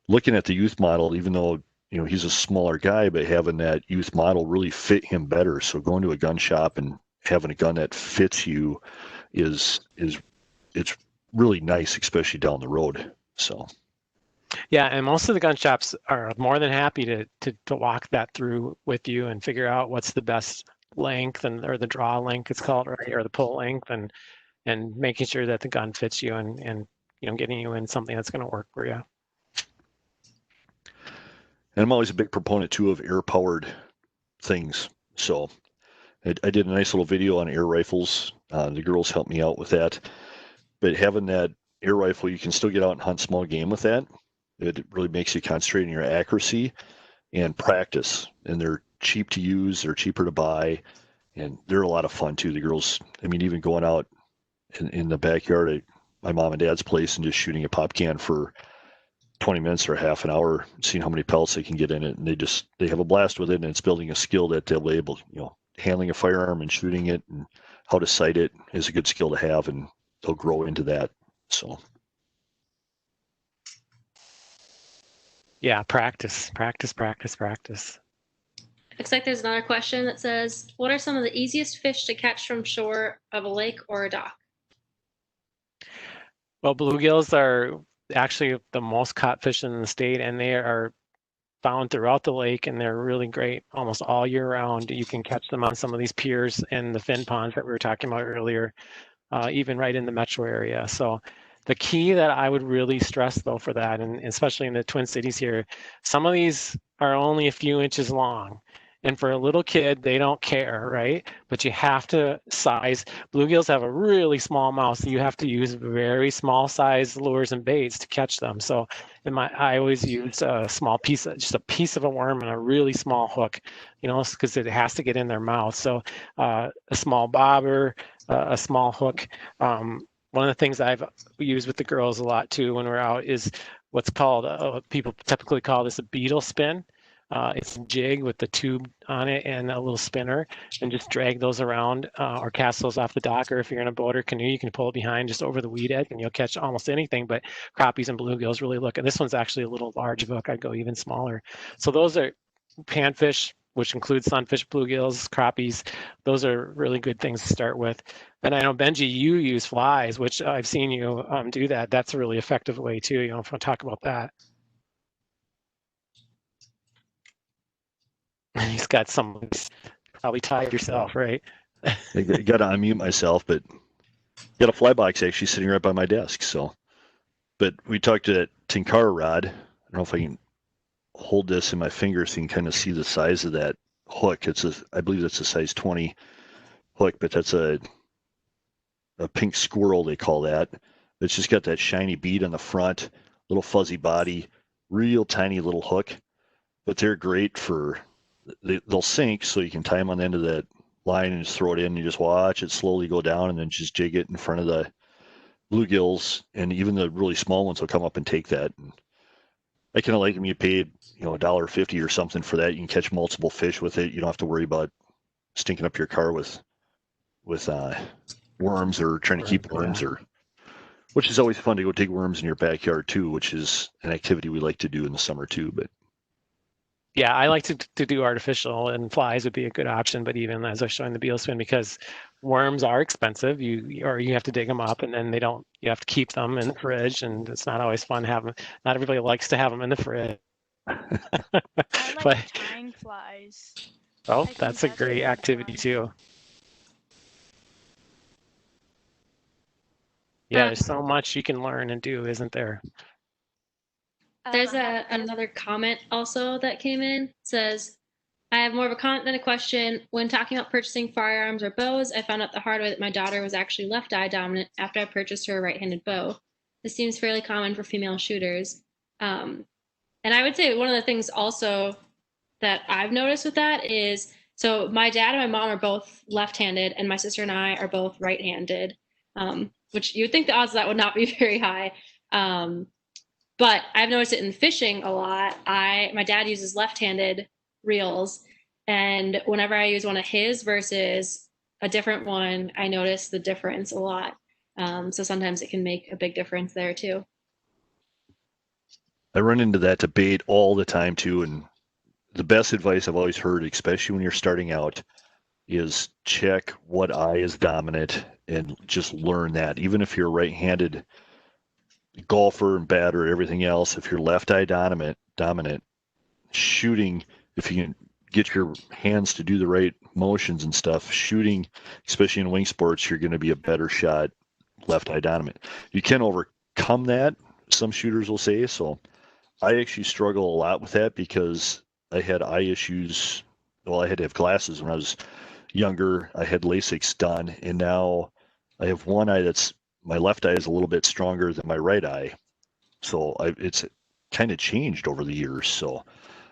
looking at the youth model, even though, you know, he's a smaller guy, but having that youth model really fit him better. So going to a gun shop and having a gun that fits you is it's really nice, especially down the road. So yeah, and most of the gun shops are more than happy to walk that through with you and figure out what's the best length, and or the draw length it's called, right, or the pull length, and making sure that the gun fits you, and you know, getting you in something that's going to work for you. And I'm always a big proponent too of air-powered things. So I did a nice little video on air rifles. The girls helped me out with that. But having that air rifle, you can still get out and hunt small game with that. It really makes you concentrate on your accuracy and practice. And they're cheap to use, they're cheaper to buy, and they're a lot of fun too. The girls, I mean, even going out in the backyard at my mom and dad's place and just shooting a pop can for 20 minutes or half an hour, seeing how many pellets they can get in it, and they have a blast with it, and it's building a skill that they'll be able, you know, handling a firearm and shooting it and how to sight it is a good skill to have, and they'll grow into that. So yeah, practice. Looks like there's another question that says, what are some of the easiest fish to catch from shore of a lake or a dock? Well, bluegills are actually the most caught fish in the state, and they are found throughout the lake, and they're really great almost all year round. You can catch them on some of these piers and the fin ponds that we were talking about earlier, even right in the metro area. So the key that I would really stress though for that, and especially in the Twin Cities here, some of these are only a few inches long. And for a little kid, they don't care, right? But you have to size. Bluegills have a really small mouth, so you have to use very small size lures and baits to catch them. So I always use a small piece, just a piece of a worm and a really small hook, because it has to get in their mouth. So a small bobber, a small hook. One of the things I've used with the girls a lot too when we're out is what's called, people typically call this a beetle spin. It's a jig with the tube on it and a little spinner, and just drag those around or cast those off the dock. Or if you're in a boat or canoe, you can pull it behind just over the weed edge and you'll catch almost anything. But crappies and bluegills really look, and this one's actually a little large hook. I'd go even smaller. So those are panfish, which includes sunfish, bluegills, crappies. Those are really good things to start with. And I know, Benji, you use flies, which I've seen you do that. That's a really effective way too. If I talk about that. He's got some, probably tied yourself, right? I got to unmute myself, but got a fly box actually sitting right by my desk. So, but we talked to that Tinkara rod. I don't know if I can hold this in my fingers so you can kind of see the size of that hook. I believe that's a size 20 hook, but that's a pink squirrel, they call that. It's just got that shiny bead on the front, little fuzzy body, real tiny little hook, but they're great for, they'll sink, so you can tie them on the end of that line and just throw it in. And you just watch it slowly go down and then just jig it in front of the bluegills, and even the really small ones will come up and take that. And I kind of like them. You paid $1.50 or something for that. You can catch multiple fish with it. You don't have to worry about stinking up your car with worms or trying to keep worms, yeah. Which is always fun to go take worms in your backyard too, which is an activity we like to do in the summer too. But yeah, I like to do artificial, and flies would be a good option. But even as I was showing the beetle spin, because worms are expensive, you have to dig them up, and then you have to keep them in the fridge, and it's not always fun having. Not everybody likes to have them in the fridge. I like But tying flies. oh, think that's a that's great really activity fun. too. Yeah, there's so much you can learn and do, isn't there? There's another comment also that came in. It says, I have more of a comment than a question. When talking about purchasing firearms or bows, I found out the hard way that my daughter was actually left eye dominant after I purchased her a right-handed bow. This seems fairly common for female shooters. And I would say one of the things also that I've noticed with that is, so my dad and my mom are both left-handed, and my sister and I are both right-handed, which you would think the odds of that would not be very high. But I've noticed it in fishing a lot. My dad uses left-handed reels, and whenever I use one of his versus a different one, I notice the difference a lot. So sometimes it can make a big difference there too. I run into that debate all the time too, and the best advice I've always heard, especially when you're starting out, is check what eye is dominant and just learn that. Even if you're a right-handed golfer and batter, everything else, if you're left eye dominant, shooting, if you can get your hands to do the right motions and stuff, shooting, especially in wing sports, you're going to be a better shot left eye dominant. You can overcome that, some shooters will say. So I actually struggle a lot with that because I had eye issues. Well, I had to have glasses when I was younger. I had LASIK done, and now I have one eye my left eye is a little bit stronger than my right eye. So it's kind of changed over the years. So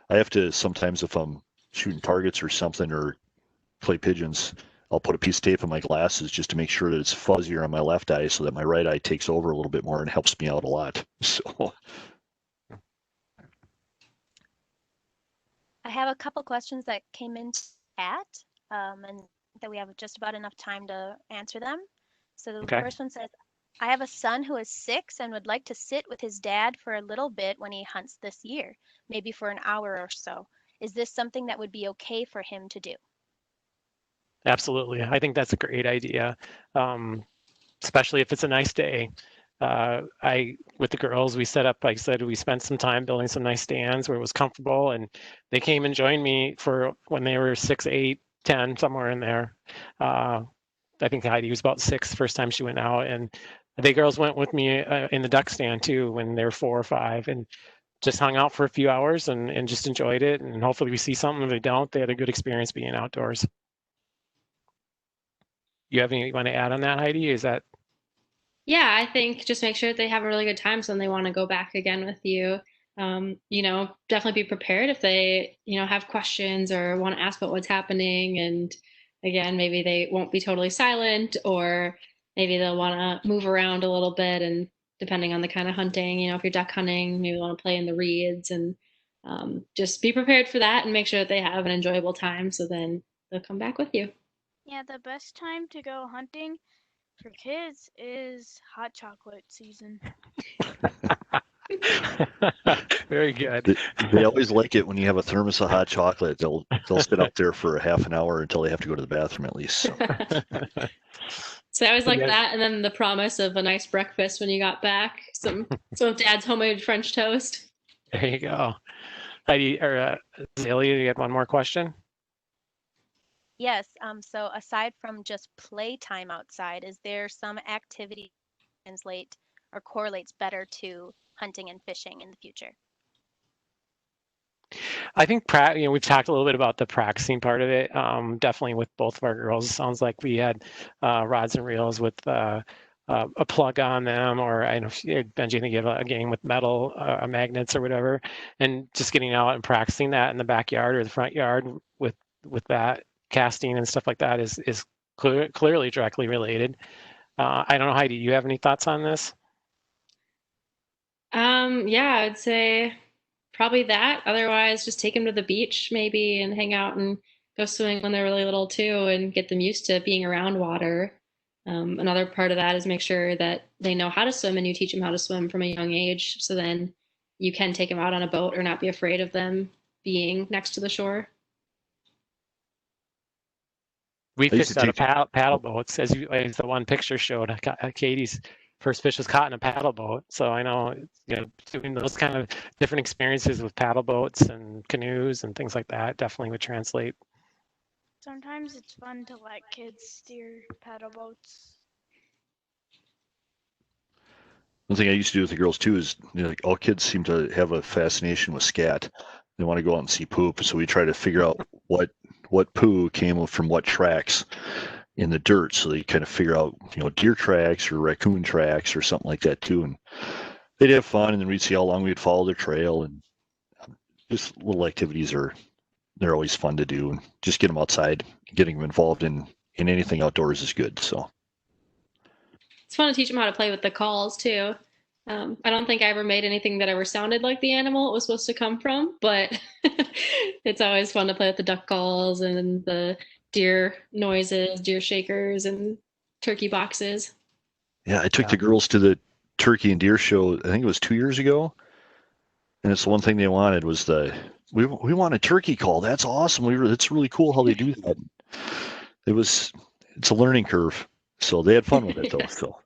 I have to sometimes, if I'm shooting targets or something or clay pigeons, I'll put a piece of tape on my glasses just to make sure that it's fuzzier on my left eye so that my right eye takes over a little bit more and helps me out a lot. So I have a couple questions that came in chat, and that we have just about enough time to answer them. So the Okay. first one says, I have a son who is 6 and would like to sit with his dad for a little bit when he hunts this year, maybe for an hour or so. Is this something that would be okay for him to do? Absolutely. I think that's a great idea, especially if it's a nice day. With the girls, we set up, like I said, we spent some time building some nice stands where it was comfortable, and they came and joined me for when they were 6, 8, 10, somewhere in there. I think Heidi was about 6 first time she went out, and the girls went with me in the duck stand too when they were 4 or 5, and just hung out for a few hours and just enjoyed it. And hopefully we see something. If they don't, they had a good experience being outdoors. You have anything you want to add on that, Heidi? Is that? Yeah, I think just make sure that they have a really good time so when they want to go back again with you. Definitely be prepared if they, have questions or want to ask about what's happening. And again, maybe they won't be totally silent, or maybe they'll want to move around a little bit. And depending on the kind of hunting, if you're duck hunting, maybe want to play in the reeds, and just be prepared for that and make sure that they have an enjoyable time. So then they'll come back with you. Yeah, the best time to go hunting for kids is hot chocolate season. Very good. They always like it when you have a thermos of hot chocolate. They'll sit out there for a half an hour until they have to go to the bathroom at least. So. So I always like Yes. that, and then the promise of a nice breakfast when you got back. Some of Dad's homemade French toast. There you go. Heidi or Azalea, you had one more question? Yes. So aside from just playtime outside, is there some activity that translate or correlates better to hunting and fishing in the future? I think we've talked a little bit about the practicing part of it. Definitely with both of our girls, it sounds like we had rods and reels with a plug on them, or I know Benji, I think you have a game with metal magnets or whatever, and just getting out and practicing that in the backyard or the front yard with that casting and stuff like that is clearly directly related. I don't know, Heidi, do you have any thoughts on this? Yeah, I'd say probably that. Otherwise, just take them to the beach maybe and hang out and go swimming when they're really little too, and get them used to being around water. Another part of that is make sure that they know how to swim, and you teach them how to swim from a young age. So then you can take them out on a boat or not be afraid of them being next to the shore. We I used fished to out of teach- paddle boats, as the one picture showed. Katie's first fish was caught in a paddle boat, so I know doing those kind of different experiences with paddle boats and canoes and things like that definitely would translate. Sometimes it's fun to let kids steer paddle boats. One thing I used to do with the girls too is, like all kids seem to have a fascination with scat. They want to go out and see poop, so we try to figure out what poo came from what tracks in the dirt. So they kind of figure out, deer tracks or raccoon tracks or something like that too. And they'd have fun, and then we'd see how long we'd follow their trail. And just little activities they're always fun to do, and just get them outside. Getting them involved in anything outdoors is good. So It's fun to teach them how to play with the calls too. I don't think I ever made anything that ever sounded like the animal it was supposed to come from, but it's always fun to play with the duck calls and the deer noises, deer shakers, and turkey boxes. yeah, I took the girls to the turkey and deer show. I think it was 2 years ago, and it's the one thing they wanted was we want a turkey call. That's awesome. It's really cool how they do that. It's a learning curve, so they had fun with it though. Yes. So.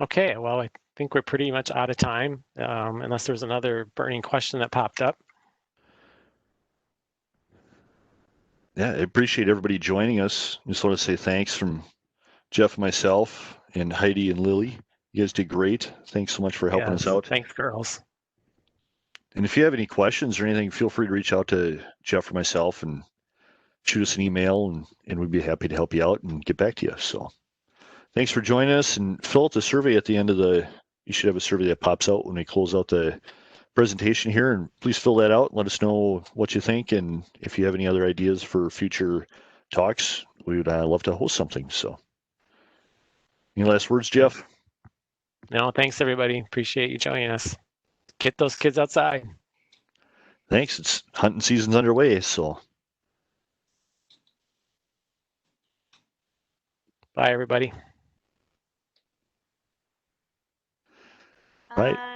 Okay, well, I think we're pretty much out of time, unless there's another burning question that popped up. Yeah, I appreciate everybody joining us. Just want to say thanks from Jeff, myself, and Heidi and Lily. You guys did great. Thanks so much for helping us out. Thanks, girls. And if you have any questions or anything, feel free to reach out to Jeff or myself and shoot us an email, and we'd be happy to help you out and get back to you. So thanks for joining us, and fill out the survey at the end of you should have a survey that pops out when we close out the presentation here, and please fill that out and let us know what you think, and if you have any other ideas for future talks, we would love to host something. So any last words, Jeff? No, thanks everybody. Appreciate you joining us. Get those kids outside. Thanks. It's hunting season's underway, so Bye everybody. bye.